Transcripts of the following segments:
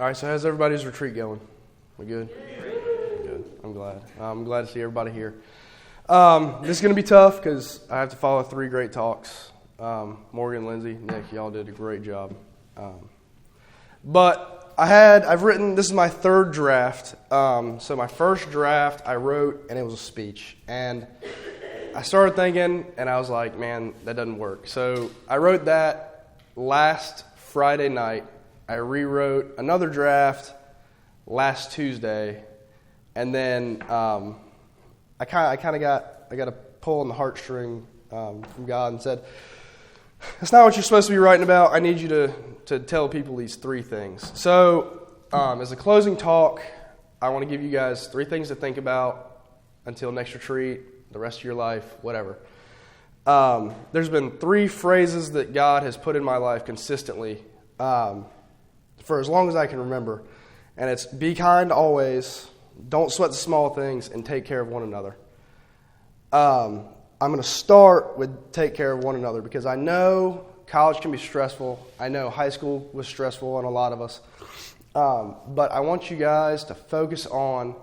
All right, so how's everybody's retreat going? We good? Good. I'm glad. I'm glad to see everybody here. This is going to be tough because I have to follow 3 great talks. Morgan, Lindsay, Nick, y'all did a great job. But I've written, this is my 3rd draft. So my first draft I wrote, and it was a speech. And I started thinking, and I was like, man, that doesn't work. So I wrote that last Friday night. I rewrote another draft last Tuesday, and then I got a pull on the heartstring from God and said, "That's not what you're supposed to be writing about. I need you to tell people these 3 things." So as a closing talk, I want to give you guys 3 things to think about until next retreat, the rest of your life, whatever. There's been 3 phrases that God has put in my life consistently for as long as I can remember. And it's be kind always, don't sweat the small things, and take care of one another. I'm going to start with take care of one another because I know college can be stressful. I know high school was stressful on a lot of us. But I want you guys to focus on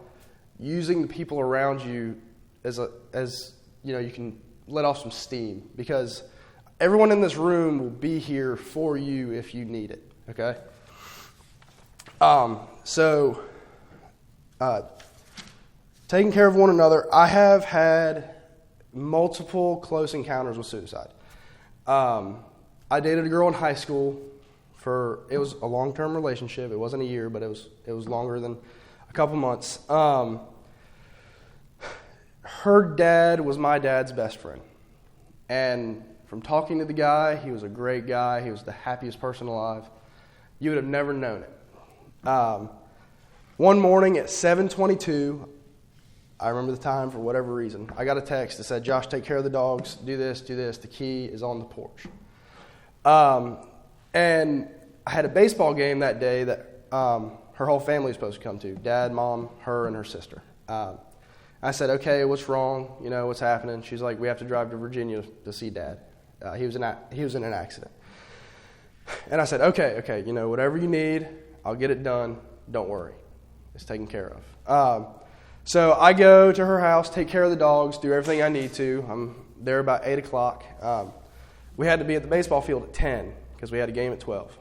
using the people around you as you can let off some steam, because everyone in this room will be here for you if you need it, okay? Taking care of one another. I have had multiple close encounters with suicide. I dated a girl in high school it was a long-term relationship. It wasn't a year, but it was longer than a couple months. Her dad was my dad's best friend. And from talking to the guy, he was a great guy. He was the happiest person alive. You would have never known it. One morning at 7:22, I remember the time for whatever reason, I got a text that said, "Josh, take care of the dogs, do this, the key is on the porch." And I had a baseball game that day that her whole family was supposed to come to, Dad, Mom, her, and her sister. I said, "Okay, what's wrong? What's happening?" She's like, "We have to drive to Virginia to see Dad. He was in an accident." And I said, okay, whatever you need, I'll get it done. Don't worry. It's taken care of. So I go to her house, take care of the dogs, do everything I need to. I'm there about 8 o'clock. We had to be at the baseball field at 10 because we had a game at 12.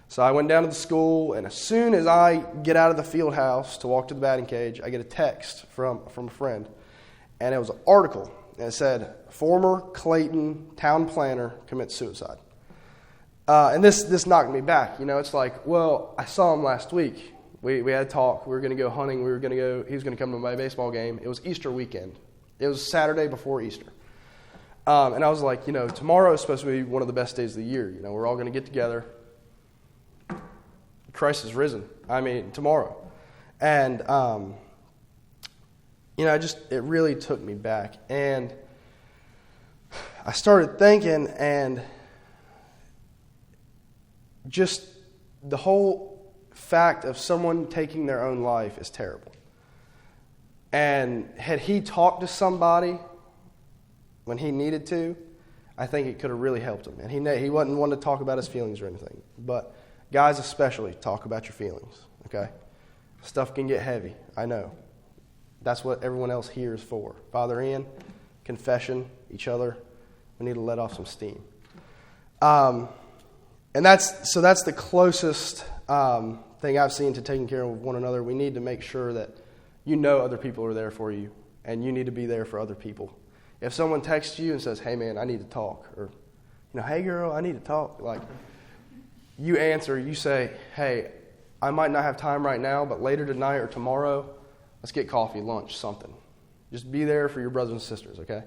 So I went down to the school, and as soon as I get out of the field house to walk to the batting cage, I get a text from a friend. And it was an article, and it said, "Former Clayton town planner commits suicide." And this knocked me back. It's like, well, I saw him last week. We had a talk. We were going to go hunting. He was going to come to my baseball game. It was Easter weekend. It was Saturday before Easter. And I was like, tomorrow is supposed to be one of the best days of the year. We're all going to get together. Christ is risen. Tomorrow. And, it really took me back. And I started thinking, and just the whole fact of someone taking their own life is terrible. And had he talked to somebody when he needed to, I think it could have really helped him. And he wasn't one to talk about his feelings or anything. But guys especially, talk about your feelings, okay? Stuff can get heavy, I know. That's what everyone else here is for. Father Ian, confession, each other. We need to let off some steam. And that's the closest thing I've seen to taking care of one another. We need to make sure that other people are there for you, and you need to be there for other people. If someone texts you and says, "Hey man, I need to talk," or "Hey girl, I need to talk," like you answer, you say, "Hey, I might not have time right now, but later tonight or tomorrow, let's get coffee, lunch, something." Just be there for your brothers and sisters, okay?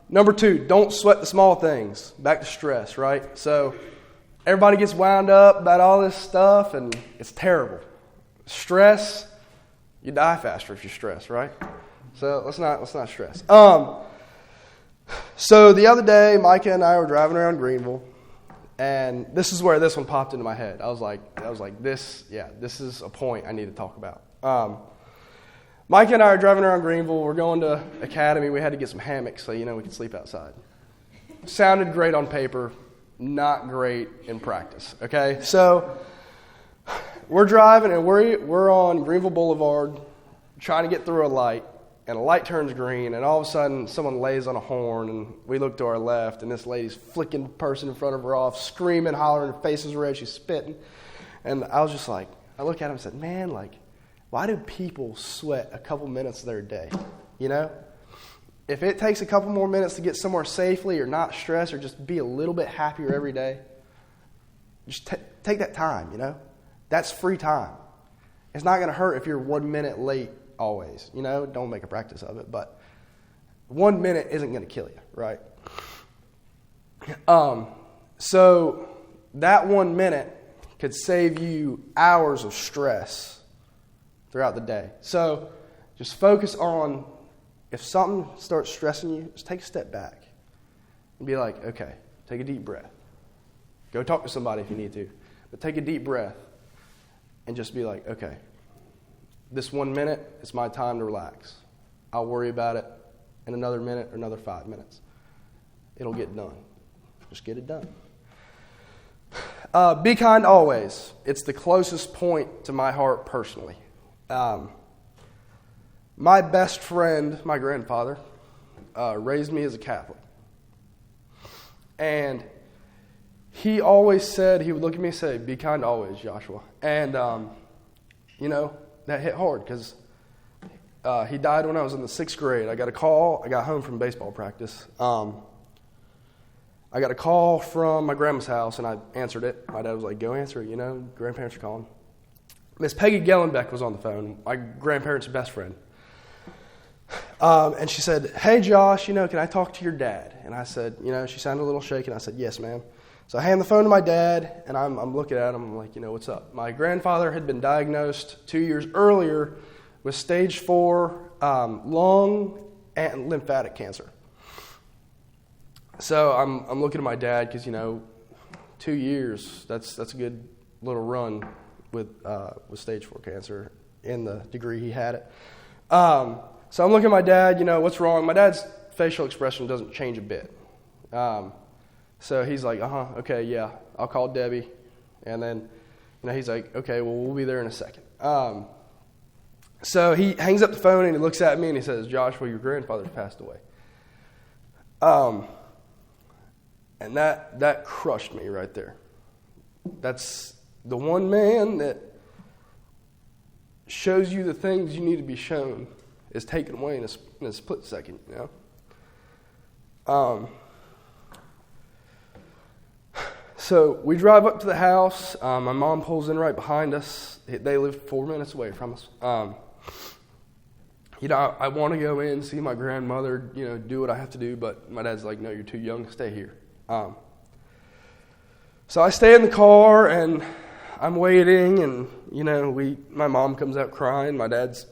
Number 2, don't sweat the small things. Back to stress, right? So everybody gets wound up about all this stuff, and it's terrible. Stress, you die faster if you're stressed, right? So let's not stress. So the other day, Micah and I were driving around Greenville, and this is where this one popped into my head. I was like, this is a point I need to talk about. Micah and I are driving around Greenville. We're going to Academy. We had to get some hammocks so we could sleep outside. Sounded great on paper. not great in practice, okay? So we're driving, and we're on Greenville Boulevard trying to get through a light, and a light turns green, and all of a sudden someone lays on a horn, and we look to our left, and this lady's flicking the person in front of her off, screaming, hollering, her face is red, she's spitting. And I was just like, I look at him and said, man, like, why do people sweat a couple minutes of their day, you know? If it takes a couple more minutes to get somewhere safely or not stress or just be a little bit happier every day, just take that time, you know? That's free time. It's not going to hurt if you're 1 minute late always, you know? Don't make a practice of it, but 1 minute isn't going to kill you, right? So that 1 minute could save you hours of stress throughout the day. So just focus on, if something starts stressing you, just take a step back and be like, okay, take a deep breath. Go talk to somebody if you need to, but take a deep breath and just be like, okay, this 1 minute is my time to relax. I'll worry about it in another minute or another 5 minutes. It'll get done. Just get it done. Be kind always. It's the closest point to my heart personally. My best friend, my grandfather, raised me as a Catholic. And he always said, he would look at me and say, be kind always, Joshua. And, you know, that hit hard because he died when I was in the 6th grade. I got a call. I got home from baseball practice. I got a call from my grandma's house, and I answered it. My dad was like, go answer it, you know, grandparents are calling. Miss Peggy Gellenbeck was on the phone, my grandparents' best friend. And she said, hey, Josh, you know, can I talk to your dad? And I said, you know, she sounded a little shaken. I said, yes, ma'am. So I hand the phone to my dad, and I'm looking at him. I'm like, you know, what's up? My grandfather had been diagnosed 2 years earlier with stage 4 lung and lymphatic cancer. So I'm looking at my dad because, you know, 2 years, that's a good little run with stage 4 cancer in the degree he had it. So I'm looking at my dad, you know, what's wrong? My dad's facial expression doesn't change a bit. So he's like, okay, yeah, I'll call Debbie. And then, you know, he's like, okay, well, we'll be there in a second. So he hangs up the phone and he looks at me and he says, Joshua, your grandfather's passed away. And that crushed me right there. That's the one man that shows you the things you need to be shown is taken away in a split second, you know. So we drive up to the house. My mom pulls in right behind us. They live 4 minutes away from us. You know, I want to go in, see my grandmother, you know, do what I have to do, but my dad's like, no, you're too young to stay here. So I stay in the car, and I'm waiting, and, you know, my mom comes out crying. My dad's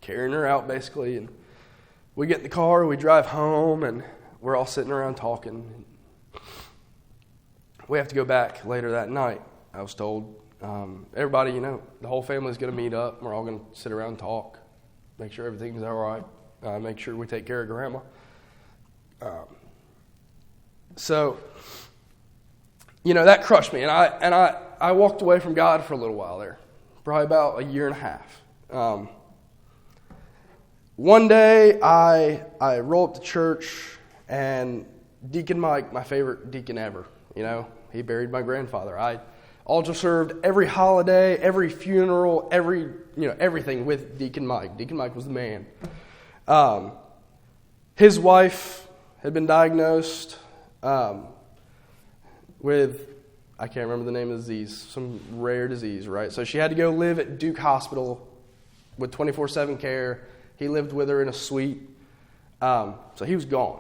carrying her out, basically, and we get in the car, we drive home, and we're all sitting around talking. We have to go back later that night, I was told. Everybody, you know, the whole family's going to meet up. We're all going to sit around and talk, make sure everything's all right, make sure we take care of Grandma. So, you know, that crushed me, and I walked away from God for a little while there, probably about a year and a half. One day, I roll up to church, and Deacon Mike, my favorite deacon ever, you know, he buried my grandfather. I altar served every holiday, every funeral, everything with Deacon Mike. Deacon Mike was the man. His wife had been diagnosed with, I can't remember the name of the disease, some rare disease, right? So she had to go live at Duke Hospital with 24/7 care. He lived with her in a suite. So he was gone.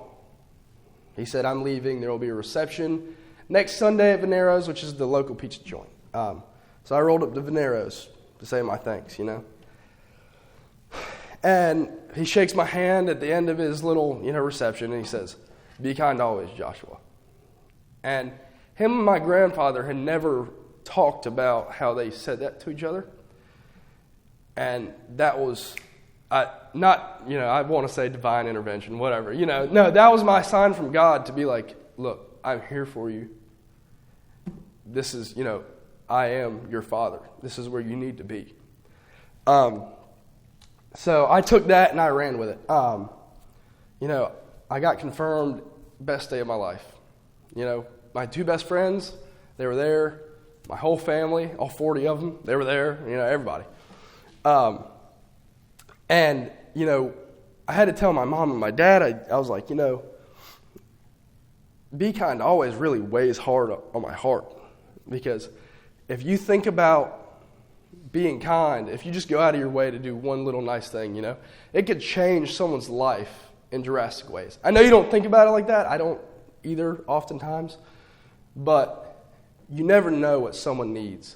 He said, I'm leaving. There will be a reception next Sunday at Venero's, which is the local pizza joint. So I rolled up to Venero's to say my thanks, you know. And he shakes my hand at the end of his little, you know, reception, and he says, be kind always, Joshua. And him and my grandfather had never talked about how they said that to each other. And that was, not, you know, I want to say divine intervention, whatever. You know, no, that was my sign from God to be like, look, I'm here for you. this is, I am your father. This is where you need to be. So I took that and I ran with it. I got confirmed best day of my life. My 2 best friends, they were there. My whole family, all 40 of them, they were there. Everybody. And I had to tell my mom and my dad, I was like, Be Kind always really weighs hard on my heart. Because if you think about being kind, if you just go out of your way to do one little nice thing, it could change someone's life in drastic ways. I know you don't think about it like that. I don't either oftentimes. But you never know what someone needs.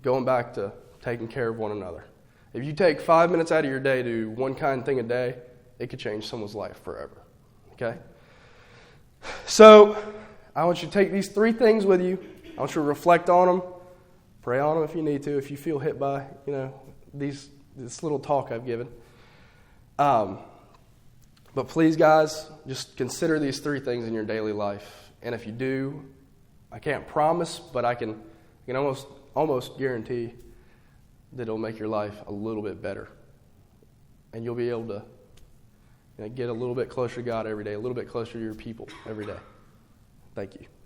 Going back to taking care of one another. If you take 5 minutes out of your day to do one kind thing a day, it could change someone's life forever. Okay? So, I want you to take these 3 things with you. I want you to reflect on them. Pray on them if you need to, if you feel hit by, this little talk I've given. But please, guys, just consider these 3 things in your daily life. And if you do, I can't promise, but I can almost guarantee that it'll make your life a little bit better. And you'll be able to get a little bit closer to God every day, a little bit closer to your people every day. Thank you.